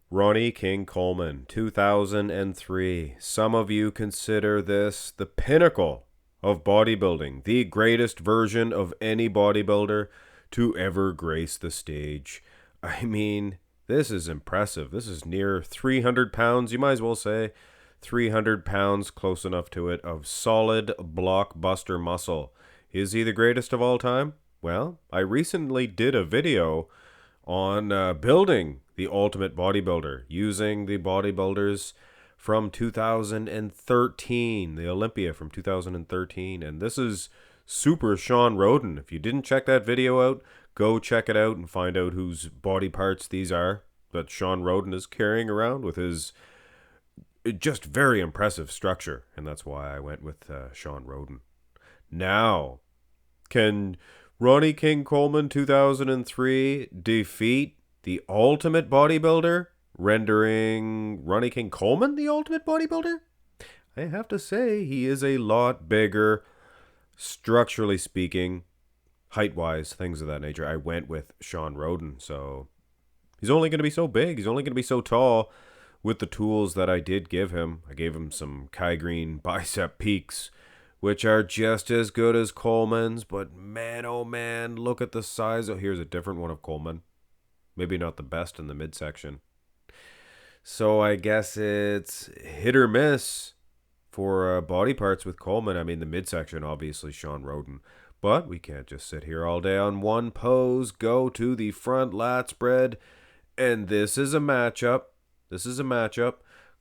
Ronnie King Coleman, 2003. Some of you consider this the pinnacle of bodybuilding, the greatest version of any bodybuilder to ever grace the stage. I mean, this is impressive. This is near 300 pounds, you might as well say 300 pounds, close enough to it, of solid blockbuster muscle. Is he the greatest of all time? Well, I recently did a video on building the ultimate bodybuilder using the bodybuilders from 2013, the Olympia from 2013. And this is Super Sean Roden. If you didn't check that video out, go check it out and find out whose body parts these are that Sean Roden is carrying around with his just very impressive structure. And that's why I went with Sean Roden. Now, can Ronnie King Coleman 2003 defeat the ultimate bodybuilder, rendering Ronnie King Coleman the ultimate bodybuilder? I have to say he is a lot bigger, structurally speaking, height-wise, things of that nature. I went with Sean Roden, so he's only going to be so big. He's only going to be so tall with the tools that I did give him. I gave him some Kai Green bicep peaks, which are just as good as Coleman's, but man, oh man, look at the size. Oh, here's a different one of Coleman. Maybe not the best in the midsection. So I guess it's hit or miss for body parts with Coleman. I mean, the midsection, obviously, Sean Roden. But we can't just sit here all day on one pose. Go to the front lat spread. And this is a matchup.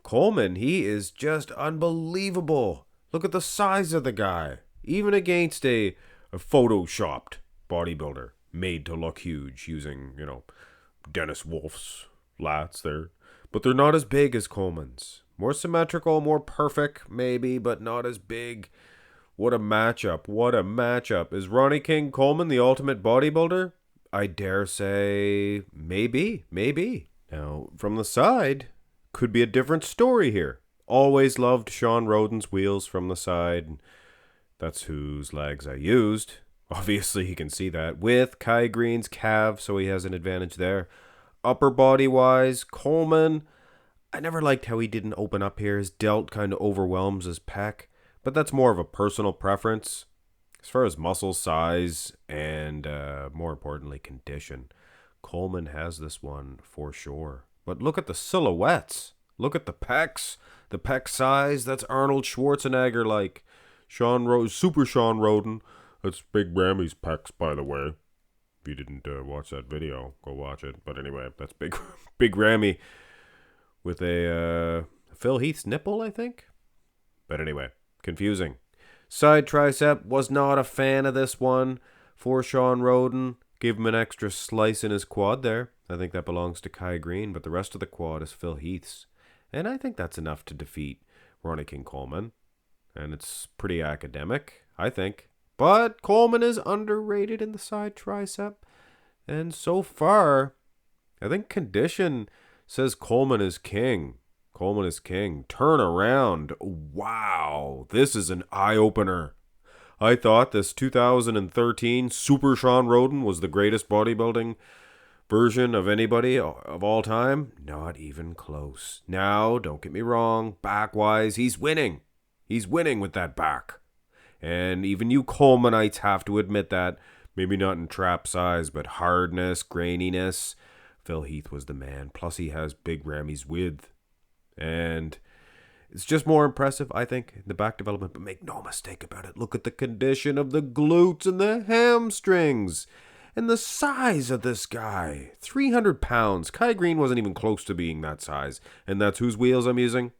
Coleman, he is just unbelievable. Look at the size of the guy. Even against a photoshopped bodybuilder made to look huge using, Dennis Wolf's lats there. But they're not as big as Coleman's. More symmetrical, more perfect, maybe, but not as big. What a matchup. Is Ronnie King Coleman the ultimate bodybuilder? I dare say maybe. Now, from the side, could be a different story here. Always loved Sean Roden's wheels from the side. That's whose legs I used. Obviously, he can see that. With Kai Green's calves, so he has an advantage there. Upper body-wise, Coleman, I never liked how he didn't open up here. His delt kind of overwhelms his pec. But that's more of a personal preference. As far as muscle size and, more importantly, condition, Coleman has this one for sure. But look at the silhouettes. Look at the pecs. The pec size, that's Arnold Schwarzenegger-like. Super Sean Roden. That's Big Rammy's pecs, by the way. If you didn't watch that video, go watch it. But anyway, that's Big Rammy with a Phil Heath's nipple, I think. But anyway, confusing. Side tricep, was not a fan of this one for Sean Roden. Give him an extra slice in his quad there. I think that belongs to Kai Green, but the rest of the quad is Phil Heath's. And I think that's enough to defeat Ronnie King Coleman. And it's pretty academic, I think. But Coleman is underrated in the side tricep. And so far, I think condition says Coleman is king. Turn around. Wow, this is an eye-opener. I thought this 2013 Super Sean Roden was the greatest bodybuilding version of anybody of all time. Not even close. Now, don't get me wrong, back-wise, he's winning. He's winning with that back. And even you Colemanites have to admit that. Maybe not in trap size, but hardness, graininess. Phil Heath was the man. Plus he has Big Rammy's width. And it's just more impressive, I think, the back development. But make no mistake about it. Look at the condition of the glutes and the hamstrings. And the size of this guy. 300 pounds. Kai Green wasn't even close to being that size. And that's whose wheels I'm using?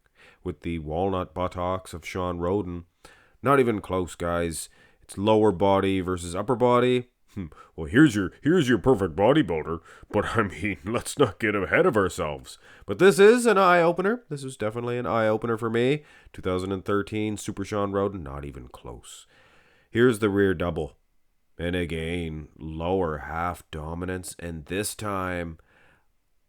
With the walnut buttocks of Sean Roden. Not even close, guys. It's lower body versus upper body. Well, here's your perfect bodybuilder. But I mean, let's not get ahead of ourselves. But this is an eye-opener. This is definitely an eye-opener for me. 2013, Super Sean Roden, not even close. Here's the rear double. And again, lower half dominance. And this time,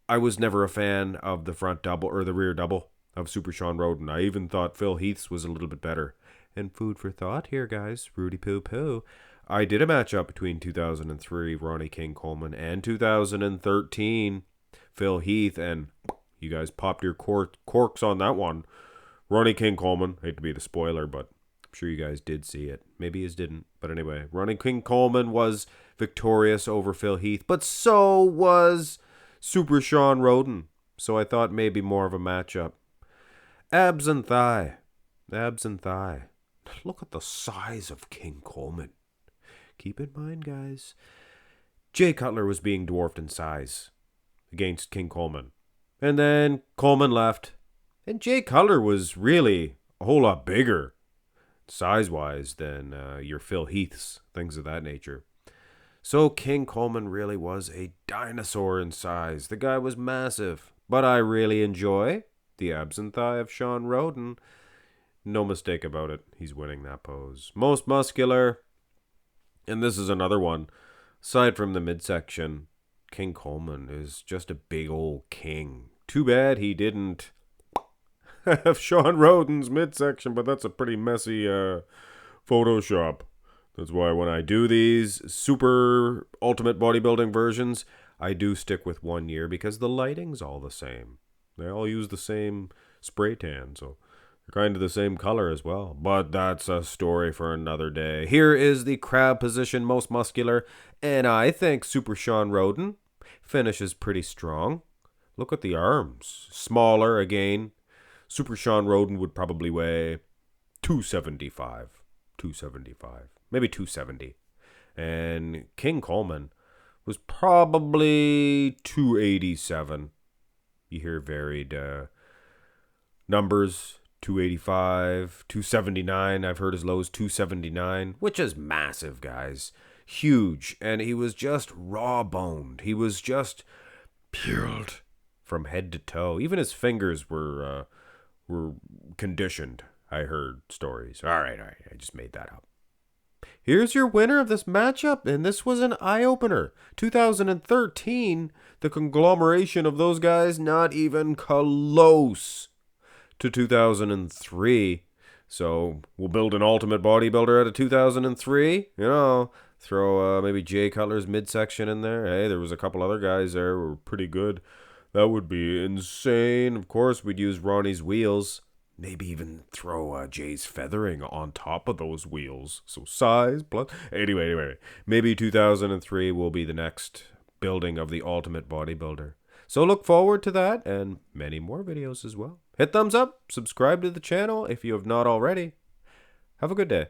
I was never a fan of the front double or the rear double of Super Sean Roden. I even thought Phil Heath's was a little bit better. And food for thought here, guys. Rudy Poo Poo. I did a matchup between 2003 Ronnie King Coleman and 2013 Phil Heath, and You guys popped your corks on that one. Ronnie King Coleman, hate to be the spoiler, but I'm sure you guys did see it. Maybe you didn't. But anyway, Ronnie King Coleman was victorious over Phil Heath, but so was Super Sean Roden. So I thought maybe more of a matchup. Abs and thigh. Abs and thigh. Look at the size of King Coleman. Keep in mind, guys, Jay Cutler was being dwarfed in size against King Coleman. And then Coleman left. And Jay Cutler was really a whole lot bigger, size-wise, than your Phil Heaths, things of that nature. So King Coleman really was a dinosaur in size. The guy was massive. But I really enjoy the abs and thigh of Sean Roden. No mistake about it. He's winning that pose. Most muscular. And this is another one. Aside from the midsection, King Coleman is just a big old king. Too bad he didn't have Sean Roden's midsection, but that's a pretty messy Photoshop. That's why when I do these super ultimate bodybuilding versions, I do stick with 1 year because the lighting's all the same. They all use the same spray tan, so they're kind of the same color as well. But that's a story for another day. Here is the crab position, most muscular, and I think Super Sean Roden finishes pretty strong. Look at the arms. Smaller again. Super Sean Roden would probably weigh 275. Maybe 270. And King Coleman was probably 287. You hear varied numbers. 285, 279. I've heard as low as 279, which is massive, guys. Huge. And he was just raw-boned. He was just peeled from head to toe. Even his fingers were conditioned. I heard stories. All right. I just made that up. Here's your winner of this matchup, and this was an eye-opener. 2013, the conglomeration of those guys, not even close to 2003. So we'll build an ultimate bodybuilder out of 2003. You know, throw maybe Jay Cutler's midsection in there. Hey, there was a couple other guys there who were pretty good. That would be insane. Of course, we'd use Ronnie's wheels. Maybe even throw Jay's feathering on top of those wheels. So size plus... Anyway. Maybe 2003 will be the next building of the ultimate bodybuilder. So look forward to that and many more videos as well. Hit thumbs up. Subscribe to the channel if you have not already. Have a good day.